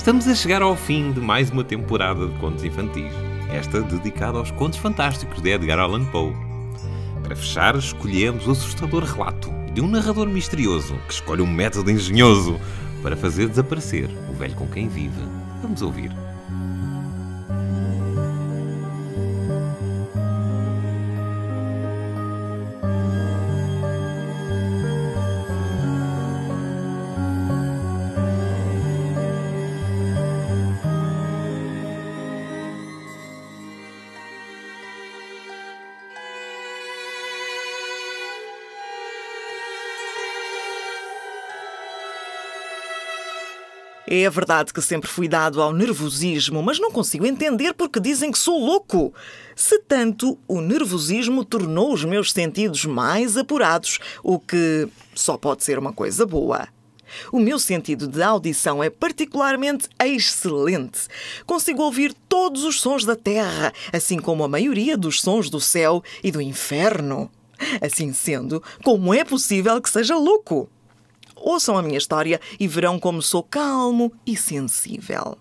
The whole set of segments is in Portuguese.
Estamos a chegar ao fim de mais uma temporada de contos infantis, esta dedicada aos contos fantásticos de Edgar Allan Poe. Para fechar, escolhemos o assustador relato de um narrador misterioso que escolhe um método engenhoso para fazer desaparecer o velho com quem vive. Vamos ouvir. É verdade que sempre fui dado ao nervosismo, mas não consigo entender porque dizem que sou louco. Se tanto, o nervosismo tornou os meus sentidos mais apurados, o que só pode ser uma coisa boa. O meu sentido de audição é particularmente excelente. Consigo ouvir todos os sons da terra, assim como a maioria dos sons do céu e do inferno. Assim sendo, como é possível que seja louco? Ouçam a minha história e verão como sou calmo e sensível.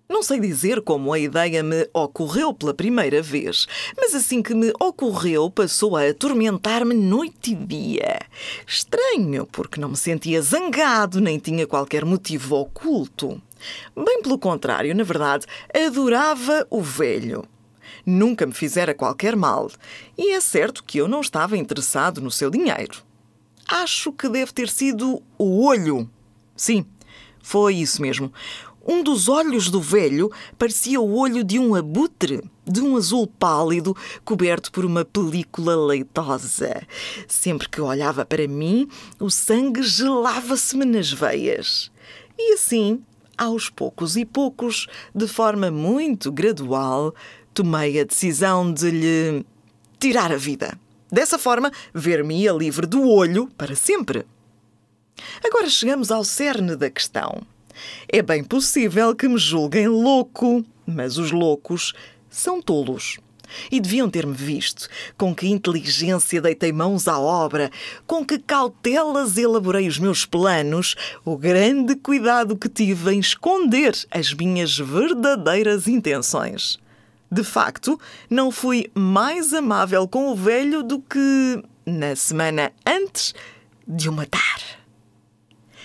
Não sei dizer como a ideia me ocorreu pela primeira vez, mas assim que me ocorreu passou a atormentar-me noite e dia. Estranho, porque não me sentia zangado, nem tinha qualquer motivo oculto. Bem pelo contrário, na verdade, adorava o velho. Nunca me fizera qualquer mal, e é certo que eu não estava interessado no seu dinheiro. Acho que deve ter sido o olho. Sim, foi isso mesmo. Um dos olhos do velho parecia o olho de um abutre, de um azul pálido, coberto por uma película leitosa. Sempre que olhava para mim, o sangue gelava-se-me nas veias. E assim, aos poucos e poucos, de forma muito gradual, tomei a decisão de lhe tirar a vida. Dessa forma, ver-me-ia livre do olho para sempre. Agora chegamos ao cerne da questão. É bem possível que me julguem louco, mas os loucos são tolos. E deviam ter-me visto com que inteligência deitei mãos à obra, com que cautelas elaborei os meus planos, o grande cuidado que tive em esconder as minhas verdadeiras intenções. De facto, não fui mais amável com o velho do que na semana antes de o matar.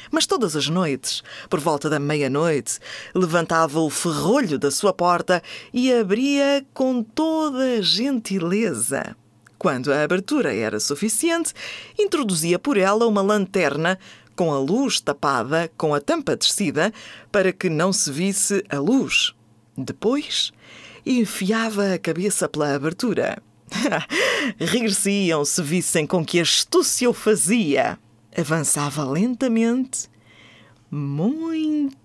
Mas todas as noites, por volta da meia-noite, levantava o ferrolho da sua porta e abria com toda a gentileza. Quando a abertura era suficiente, introduzia por ela uma lanterna com a luz tapada com a tampa descida para que não se visse a luz. Depois, enfiava a cabeça pela abertura. Rir-se-iam se vissem com que astúcia eu fazia. Avançava lentamente, muito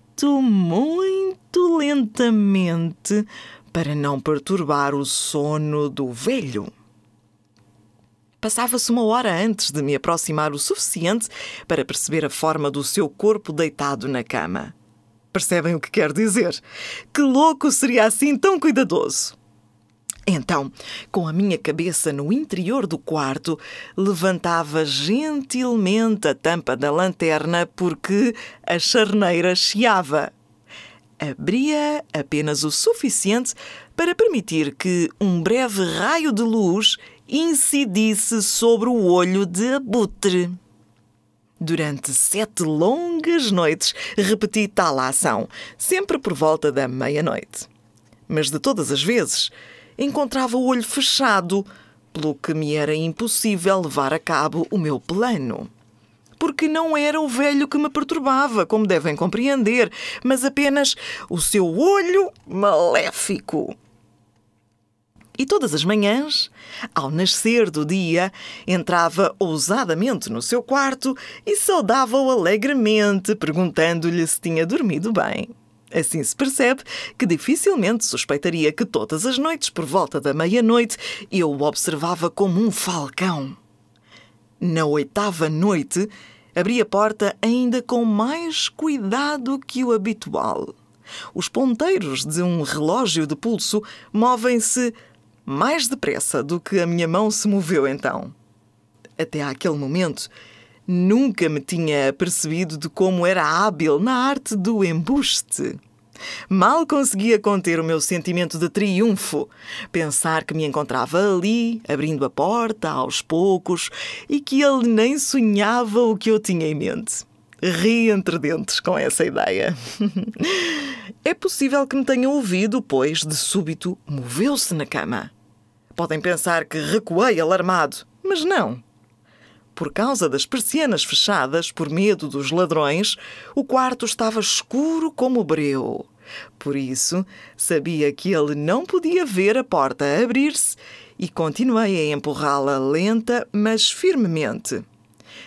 lentamente, para não perturbar o sono do velho. Passava-se 1 hora antes de me aproximar o suficiente para perceber a forma do seu corpo deitado na cama. Percebem o que quero dizer? Que louco seria assim tão cuidadoso? Então, com a minha cabeça no interior do quarto, levantava gentilmente a tampa da lanterna porque a charneira chiava. Abria apenas o suficiente para permitir que um breve raio de luz incidisse sobre o olho de abutre. Durante 7 longas noites repeti tal ação, sempre por volta da meia-noite. Mas de todas as vezes, encontrava o olho fechado, pelo que me era impossível levar a cabo o meu plano. Porque não era o velho que me perturbava, como devem compreender, mas apenas o seu olho maléfico. E todas as manhãs, ao nascer do dia, entrava ousadamente no seu quarto e saudava-o alegremente, perguntando-lhe se tinha dormido bem. Assim se percebe que dificilmente suspeitaria que todas as noites, por volta da meia-noite, eu o observava como um falcão. Na 8ª noite, abri a porta ainda com mais cuidado que o habitual. Os ponteiros de um relógio de pulso movem-se mais depressa do que a minha mão se moveu então. Até àquele momento, Nunca me tinha apercebido de como era hábil na arte do embuste. Mal conseguia conter o meu sentimento de triunfo. Pensar que me encontrava ali, abrindo a porta aos poucos, e que ele nem sonhava o que eu tinha em mente. Ri entre dentes com essa ideia. É possível que me tenham ouvido, pois, de súbito, moveu-se na cama. Podem pensar que recuei alarmado, mas não. Por causa das persianas fechadas, por medo dos ladrões, o quarto estava escuro como breu. Por isso, sabia que ele não podia ver a porta abrir-se e continuei a empurrá-la lenta, mas firmemente.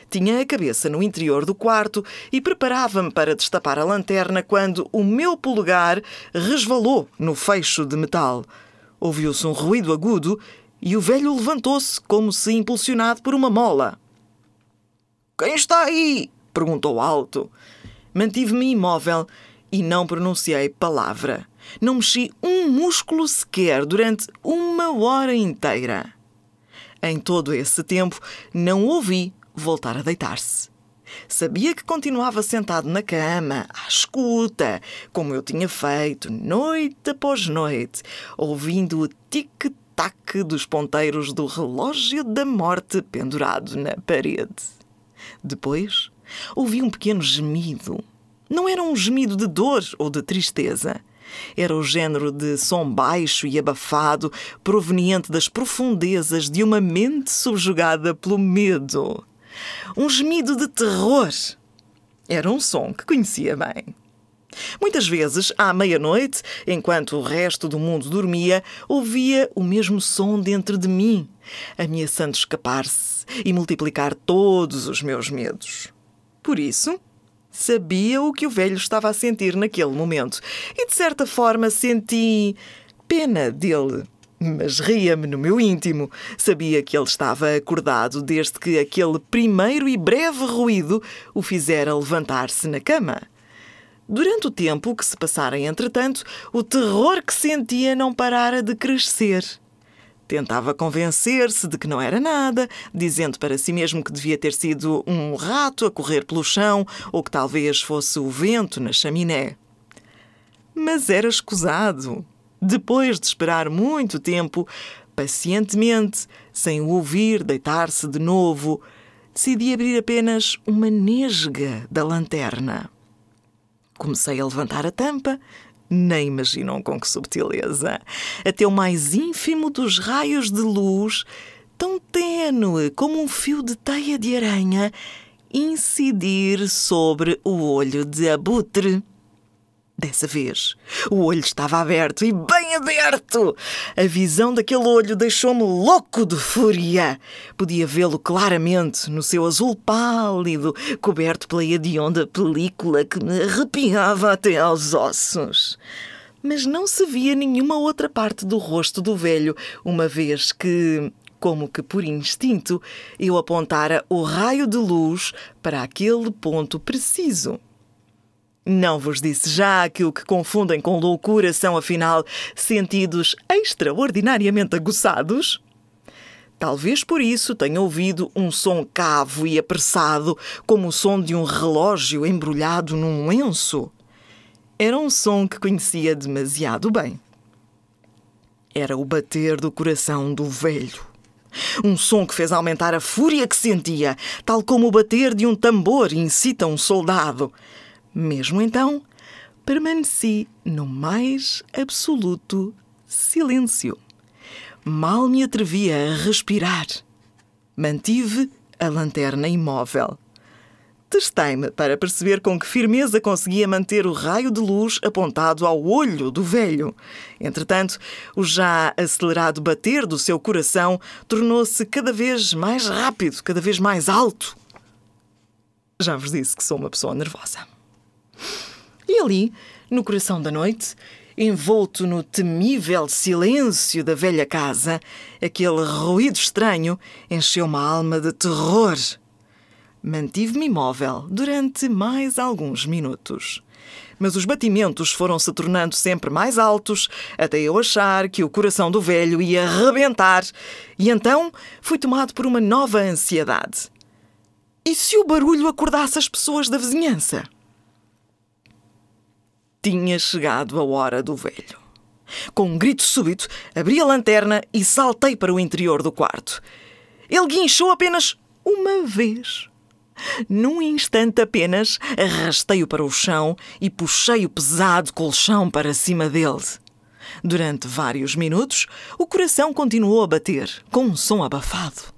Tinha a cabeça no interior do quarto e preparava-me para destapar a lanterna quando o meu polegar resvalou no fecho de metal. Ouviu-se um ruído agudo e o velho levantou-se como se impulsionado por uma mola. "Quem está aí?" perguntou alto. Mantive-me imóvel e não pronunciei palavra. Não mexi um músculo sequer durante 1 hora inteira. Em todo esse tempo, não ouvi voltar a deitar-se. Sabia que continuava sentado na cama, à escuta, como eu tinha feito, noite após noite, ouvindo o tic-tac dos ponteiros do relógio da morte pendurado na parede. Depois, ouvi um pequeno gemido. Não era um gemido de dor ou de tristeza. Era o género de som baixo e abafado proveniente das profundezas de uma mente subjugada pelo medo. Um gemido de terror. Era um som que conhecia bem. Muitas vezes, à meia-noite, enquanto o resto do mundo dormia, ouvia o mesmo som dentro de mim, ameaçando escapar-se e multiplicar todos os meus medos. Por isso, sabia o que o velho estava a sentir naquele momento e, de certa forma, senti pena dele. Mas ria-me no meu íntimo. Sabia que ele estava acordado desde que aquele primeiro e breve ruído o fizera levantar-se na cama. Durante o tempo que se passara entretanto, o terror que sentia não parara de crescer. Tentava convencer-se de que não era nada, dizendo para si mesmo que devia ter sido um rato a correr pelo chão ou que talvez fosse o vento na chaminé. Mas era escusado. Depois de esperar muito tempo, pacientemente, sem o ouvir deitar-se de novo, decidi abrir apenas uma nesga da lanterna. Comecei a levantar a tampa, nem imaginam com que subtileza, até o mais ínfimo dos raios de luz, tão tênue como um fio de teia de aranha, incidir sobre o olho de abutre. Dessa vez, o olho estava aberto e bem aberto. A visão daquele olho deixou-me louco de fúria. Podia vê-lo claramente no seu azul pálido, coberto pela hedionda película que me arrepiava até aos ossos. Mas não se via nenhuma outra parte do rosto do velho, uma vez que, como que por instinto, eu apontara o raio de luz para aquele ponto preciso. Não vos disse já que o que confundem com loucura são, afinal, sentidos extraordinariamente aguçados? Talvez por isso tenha ouvido um som cavo e apressado, como o som de um relógio embrulhado num lenço. Era um som que conhecia demasiado bem. Era o bater do coração do velho. Um som que fez aumentar a fúria que sentia, tal como o bater de um tambor incita um soldado. Mesmo então, permaneci no mais absoluto silêncio. Mal me atrevia a respirar. Mantive a lanterna imóvel. Testei-me para perceber com que firmeza conseguia manter o raio de luz apontado ao olho do velho. Entretanto, o já acelerado bater do seu coração tornou-se cada vez mais rápido, cada vez mais alto. Já vos disse que sou uma pessoa nervosa. E ali, no coração da noite, envolto no temível silêncio da velha casa, aquele ruído estranho encheu-me a alma de terror. Mantive-me imóvel durante mais alguns minutos. Mas os batimentos foram se tornando sempre mais altos, até eu achar que o coração do velho ia rebentar. E então fui tomado por uma nova ansiedade. E se o barulho acordasse as pessoas da vizinhança? Tinha chegado a hora do velho. Com um grito súbito, abri a lanterna e saltei para o interior do quarto. Ele guinchou apenas uma vez. Num instante apenas, arrastei-o para o chão e puxei o pesado colchão para cima dele. Durante vários minutos, o coração continuou a bater, com um som abafado.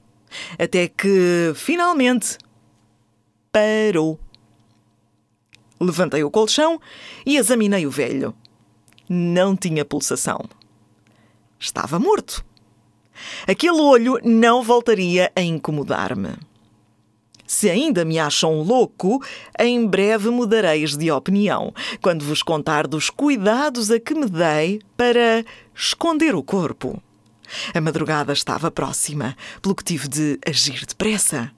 Até que, finalmente, parou. Levantei o colchão e examinei o velho. Não tinha pulsação. Estava morto. Aquele olho não voltaria a incomodar-me. Se ainda me acham louco, em breve mudareis de opinião, quando vos contar dos cuidados a que me dei para esconder o corpo. A madrugada estava próxima, pelo que tive de agir depressa.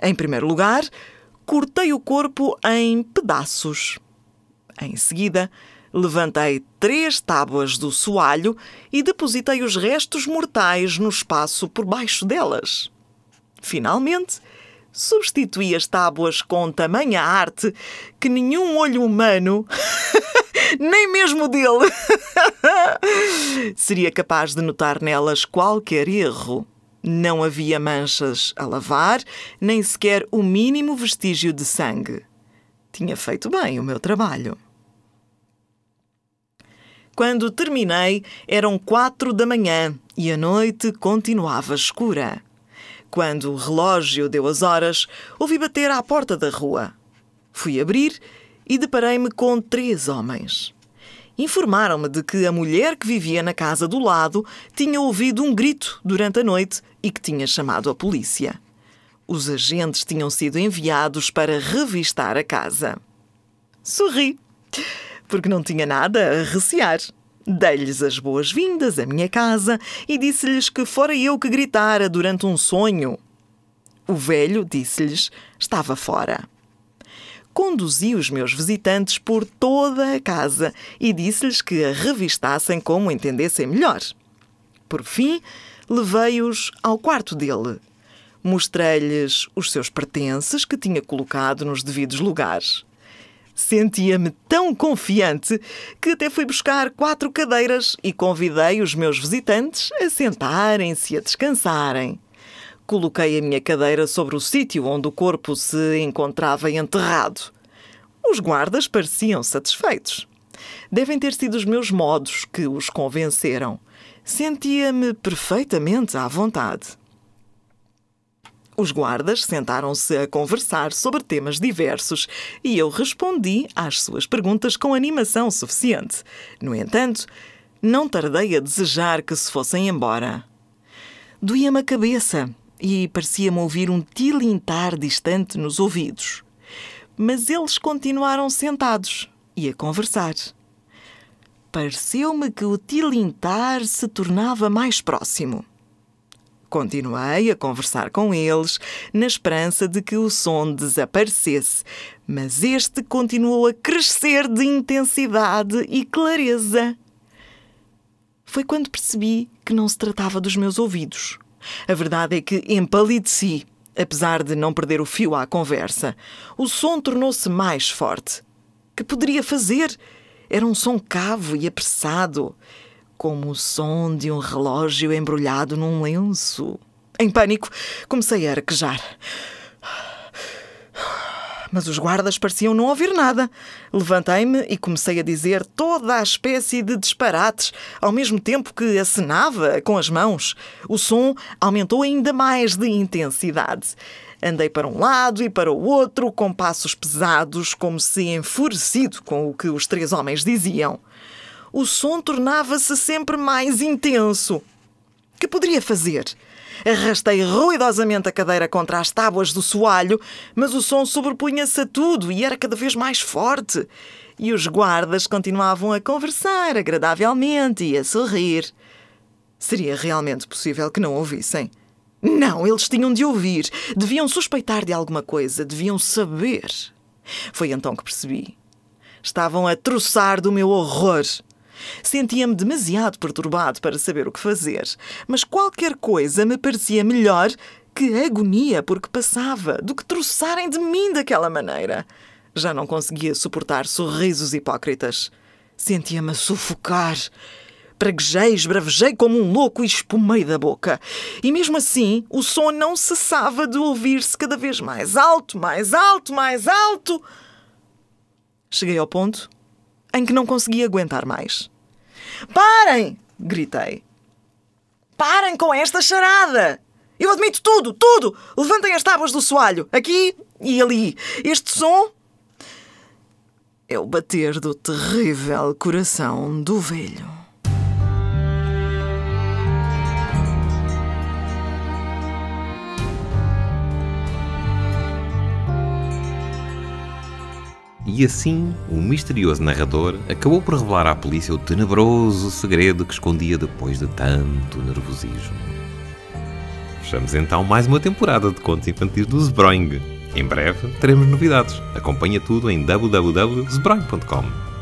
Em primeiro lugar, cortei o corpo em pedaços. Em seguida, levantei 3 tábuas do soalho e depositei os restos mortais no espaço por baixo delas. Finalmente, substituí as tábuas com tamanha arte que nenhum olho humano, nem mesmo dele, seria capaz de notar nelas qualquer erro. Não havia manchas a lavar, nem sequer o mínimo vestígio de sangue. Tinha feito bem o meu trabalho. Quando terminei, eram 4 da manhã e a noite continuava escura. Quando o relógio deu as horas, ouvi bater à porta da rua. Fui abrir e deparei-me com 3 homens. Informaram-me de que a mulher que vivia na casa do lado tinha ouvido um grito durante a noite e que tinha chamado a polícia. Os agentes tinham sido enviados para revistar a casa. Sorri, porque não tinha nada a recear. Dei-lhes as boas-vindas à minha casa e disse-lhes que fora eu que gritara durante um sonho. O velho, disse-lhes, estava fora. Conduzi os meus visitantes por toda a casa e disse-lhes que a revistassem como entendessem melhor. Por fim, levei-os ao quarto dele. Mostrei-lhes os seus pertences que tinha colocado nos devidos lugares. Sentia-me tão confiante que até fui buscar 4 cadeiras e convidei os meus visitantes a sentarem-se e a descansarem. Coloquei a minha cadeira sobre o sítio onde o corpo se encontrava enterrado. Os guardas pareciam satisfeitos. Devem ter sido os meus modos que os convenceram. Sentia-me perfeitamente à vontade. Os guardas sentaram-se a conversar sobre temas diversos e eu respondi às suas perguntas com animação suficiente. No entanto, não tardei a desejar que se fossem embora. Doía-me a cabeça e parecia-me ouvir um tilintar distante nos ouvidos. Mas eles continuaram sentados e a conversar. Pareceu-me que o tilintar se tornava mais próximo. Continuei a conversar com eles, na esperança de que o som desaparecesse, mas este continuou a crescer de intensidade e clareza. Foi quando percebi que não se tratava dos meus ouvidos. A verdade é que empalideci, apesar de não perder o fio à conversa. O som tornou-se mais forte. Que poderia fazer? Era um som cavo e apressado, como o som de um relógio embrulhado num lenço. Em pânico, comecei a arquejar. Mas os guardas pareciam não ouvir nada. Levantei-me e comecei a dizer toda a espécie de disparates, ao mesmo tempo que acenava com as mãos. O som aumentou ainda mais de intensidade. Andei para um lado e para o outro, com passos pesados, como se enfurecido com o que os 3 homens diziam. O som tornava-se sempre mais intenso. Que poderia fazer? Arrastei ruidosamente a cadeira contra as tábuas do soalho, mas o som sobrepunha-se a tudo e era cada vez mais forte. E os guardas continuavam a conversar agradavelmente e a sorrir. Seria realmente possível que não ouvissem? Não, eles tinham de ouvir. Deviam suspeitar de alguma coisa, deviam saber. Foi então que percebi. Estavam a troçar do meu horror. Sentia-me demasiado perturbado para saber o que fazer, mas qualquer coisa me parecia melhor Que agonia por que passava, do que troçarem de mim daquela maneira. Já não conseguia suportar sorrisos hipócritas. Sentia-me a sufocar. Praguejei, esbravejei como um louco e espumei da boca. E mesmo assim, o som não cessava de ouvir-se cada vez mais alto, mais alto, mais alto. Cheguei ao ponto em que não conseguia aguentar mais. Parem! Gritei. Parem com esta charada! Eu admito tudo, tudo! Levantem as tábuas do soalho, aqui e ali. Este som é o bater do terrível coração do velho. E assim, o misterioso narrador acabou por revelar à polícia o tenebroso segredo que escondia depois de tanto nervosismo. Fechamos então mais uma temporada de contos infantis do Zebroing. Em breve teremos novidades. Acompanha tudo em www.zebroing.com.